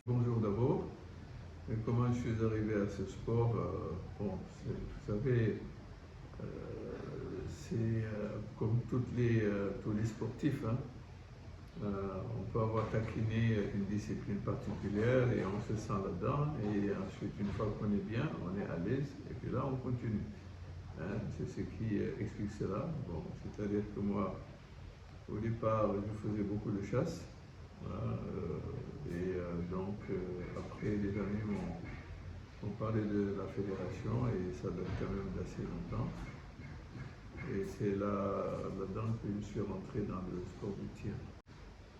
Bonjour d'abord. Et comment je suis arrivé à ce sport? Bon, vous savez, c'est comme tous les sportifs, hein. On peut avoir taquiné une discipline particulière et on se sent là-dedans. Et ensuite, une fois qu'on est bien, on est à l'aise et puis là, on continue. Hein, c'est ce qui explique cela. Bon, c'est-à-dire que moi, au départ, je faisais beaucoup de chasse. Voilà, après, les amis m'ont parlé de la fédération et ça date quand même d'assez longtemps. Et c'est là-dedans que je suis rentré dans le sport du tir.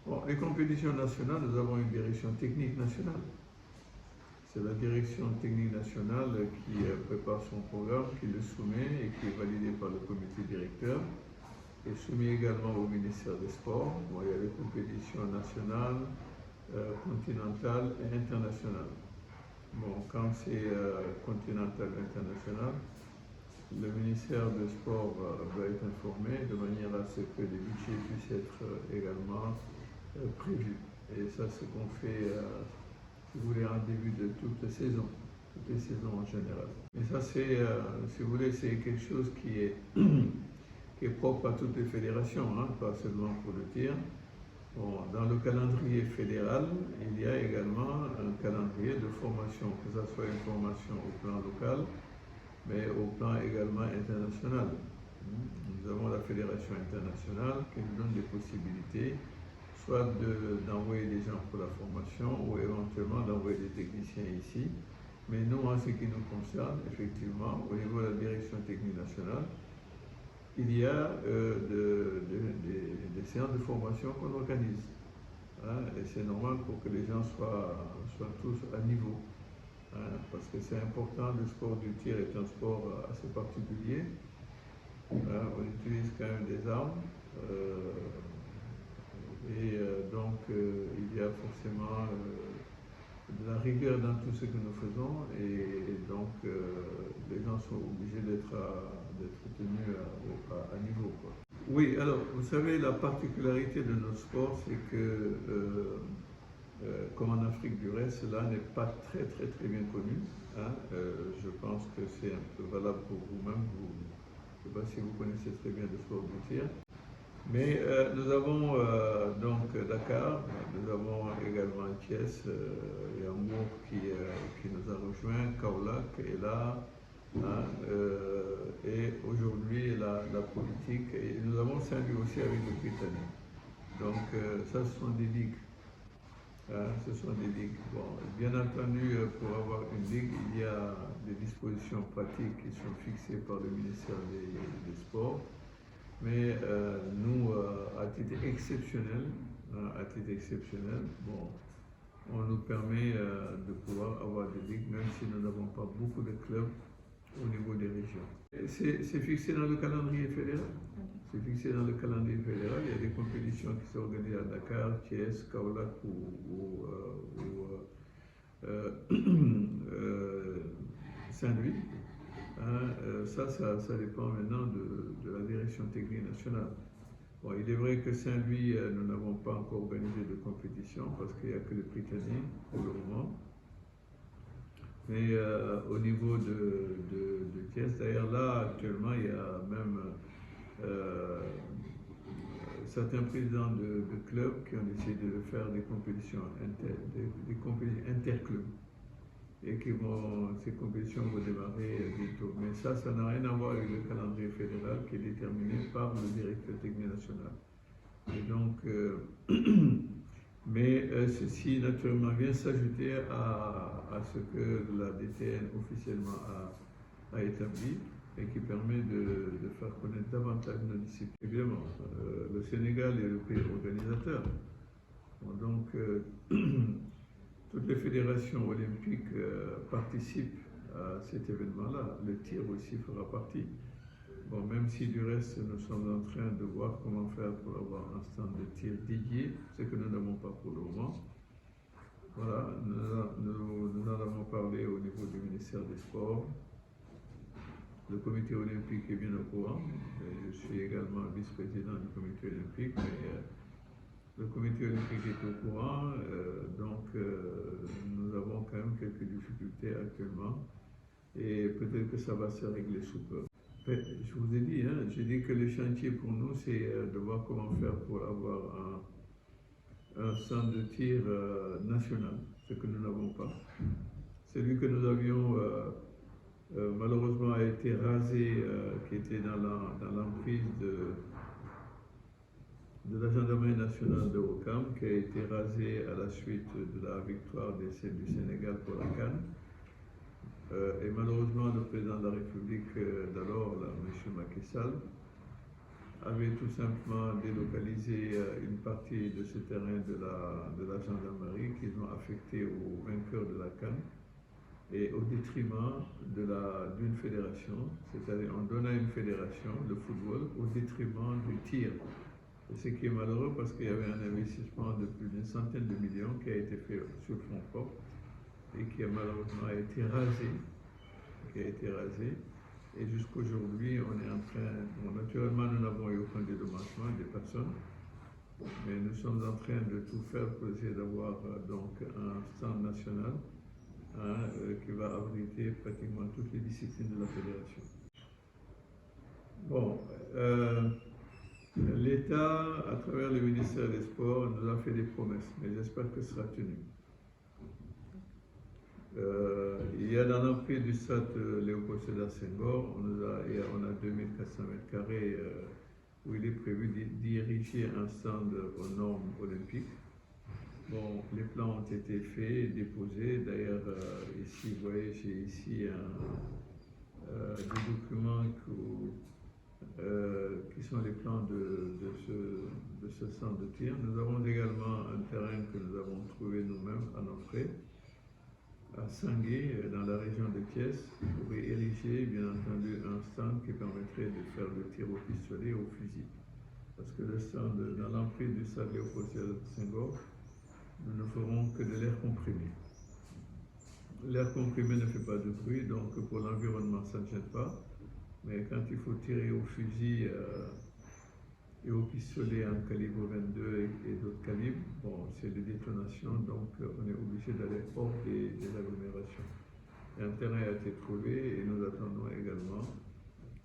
Bon, les compétitions nationales, nous avons une direction technique nationale. C'est la direction technique nationale qui prépare son programme, qui le soumet et qui est validé par le comité directeur et soumis également au ministère des Sports. Bon, il y a les compétitions nationales, continentales et internationales. Bon, quand c'est continental et international, le ministère des Sports doit être informé de manière à ce que les budgets puissent être également prévus. Et ça, c'est ce qu'on fait, si vous voulez, en début de toutes les saisons en général. Et ça, c'est, si vous voulez, c'est quelque chose qui est qui est propre à toutes les fédérations, hein, pas seulement pour le tir. Bon, dans le calendrier fédéral, il y a également un calendrier de formation, que ce soit une formation au plan local, mais au plan également international. Nous avons la fédération internationale qui nous donne des possibilités, soit d'envoyer des gens pour la formation ou éventuellement d'envoyer des techniciens ici. Mais nous, en ce qui nous concerne, effectivement, au niveau de la direction technique nationale, il y a des séances de formation qu'on organise. Hein, et c'est normal pour que les gens soient tous à niveau. Hein, parce que c'est important, le sport du tir est un sport assez particulier. Hein, on utilise quand même des armes. Il y a forcément de la rigueur dans tout ce que nous faisons et donc les gens sont obligés d'être tenus à niveau, quoi. Oui, alors vous savez, la particularité de notre sport, c'est que comme en Afrique du reste, cela n'est pas très bien connu. Hein. Je pense que c'est un peu valable pour vous-même. Je ne sais pas si vous connaissez très bien le sport du tir. Mais nous avons donc Dakar, nous avons également Thiès, Yamour qui nous a rejoint, Kaolack est là, hein, et aujourd'hui la politique, et nous avons Saint-Louis aussi avec le Britannique. Donc ça, ce sont des ligues. Hein, ce sont des ligues. Bon, bien entendu, pour avoir une ligue, il y a des dispositions pratiques qui sont fixées par le ministère des Sports. Mais nous, à titre exceptionnel, bon, on nous permet de pouvoir avoir des ligues, même si nous n'avons pas beaucoup de clubs au niveau des régions. C'est fixé dans le calendrier fédéral. C'est fixé dans le calendrier fédéral. Il y a des compétitions qui sont organisées à Dakar, Thiès, Kaolack ou Saint-Louis. Hein, ça dépend maintenant de la direction technique nationale. Bon, il est vrai que Saint-Louis, nous n'avons pas encore organisé de compétition parce qu'il n'y a que le Britannique pour le moment. Mais au niveau de Thiès, d'ailleurs là, actuellement, il y a même certains présidents de clubs qui ont décidé de faire des compétitions interclubs. Et ces compétitions vont démarrer bientôt. Mais ça n'a rien à voir avec le calendrier fédéral qui est déterminé par le directeur technique national. Et donc, ceci naturellement vient s'ajouter à ce que la DTN officiellement a établi et qui permet de faire connaître davantage nos disciplines. Évidemment, le Sénégal est le pays organisateur. Donc, toutes les fédérations olympiques participent à cet événement-là. Le tir aussi fera partie. Bon, même si du reste, nous sommes en train de voir comment faire pour avoir un stand de tir dédié, ce que nous n'avons pas pour le moment. Voilà, nous en avons parlé au niveau du ministère des Sports. Le comité olympique est bien au courant. Je suis également vice-président du comité olympique, mais le comité olympique est au courant, donc nous avons quand même quelques difficultés actuellement et peut-être que ça va se régler sous peu. Je vous ai dit, j'ai dit que le chantier pour nous, c'est de voir comment faire pour avoir un centre de tir national, ce que nous n'avons pas. Celui que nous avions malheureusement a été rasé, qui était dans l'emprise de la gendarmerie nationale de Ouakam, qui a été rasé à la suite de la victoire du Sénégal pour la CAN. Et malheureusement, le président de la République d'alors, M. Macky Sall, avait tout simplement délocalisé une partie de ce terrain de la gendarmerie qu'ils ont affecté aux vainqueurs de la CAN et au détriment d'une fédération, c'est-à-dire on donne à une fédération le football au détriment du tir. Et ce qui est malheureux parce qu'il y avait un investissement de plus d'une centaine de millions qui a été fait sur fonds propres et qui a malheureusement été rasé, et jusqu'aujourd'hui on est en train, bon, naturellement nous n'avons eu aucun dédommagement des personnes, mais nous sommes en train de tout faire pour essayer d'avoir donc un centre national qui va abriter pratiquement toutes les disciplines de la fédération. Bon, l'État, à travers le ministère des Sports, nous a fait des promesses, mais j'espère que ce sera tenu. Il y a dans l'emprise du stade Léopold Sédar Senghor, on a 2400 mètres carrés où il est prévu d'ériger un stand aux normes olympiques. Bon, les plans ont été faits, déposés. D'ailleurs, ici, vous voyez, j'ai ici des documents qui sont les plans de ce centre de tir. Nous avons également un terrain que nous avons trouvé nous-mêmes à nos frais, à Sangué, dans la région de Thiès, pour y ériger, bien entendu, un stand qui permettrait de faire le tir au pistolet et au fusil. Parce que le stand, dans l'emprise du stade Léopold Sédar Senghor, nous ne ferons que de l'air comprimé. L'air comprimé ne fait pas de bruit, donc pour l'environnement, ça ne gêne pas. Mais quand il faut tirer au fusil et au pistolet en calibre 22 et d'autres calibres, bon, c'est des détonations, donc on est obligé d'aller hors des agglomérations. Et un terrain a été trouvé et nous attendons également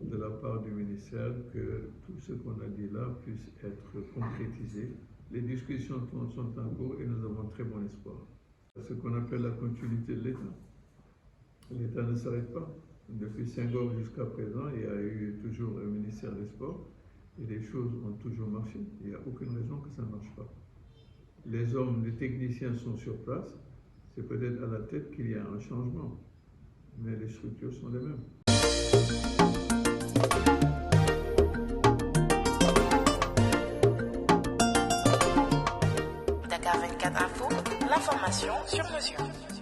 de la part du ministère que tout ce qu'on a dit là puisse être concrétisé. Les discussions sont en cours et nous avons très bon espoir. Ce qu'on appelle la continuité de l'État. L'État ne s'arrête pas. Depuis Senghor jusqu'à présent, il y a eu toujours un ministère des Sports et les choses ont toujours marché. Il n'y a aucune raison que ça ne marche pas. Les hommes, les techniciens sont sur place. C'est peut-être à la tête qu'il y a un changement, mais les structures sont les mêmes. Dakar 24 Info, l'information sur mesure.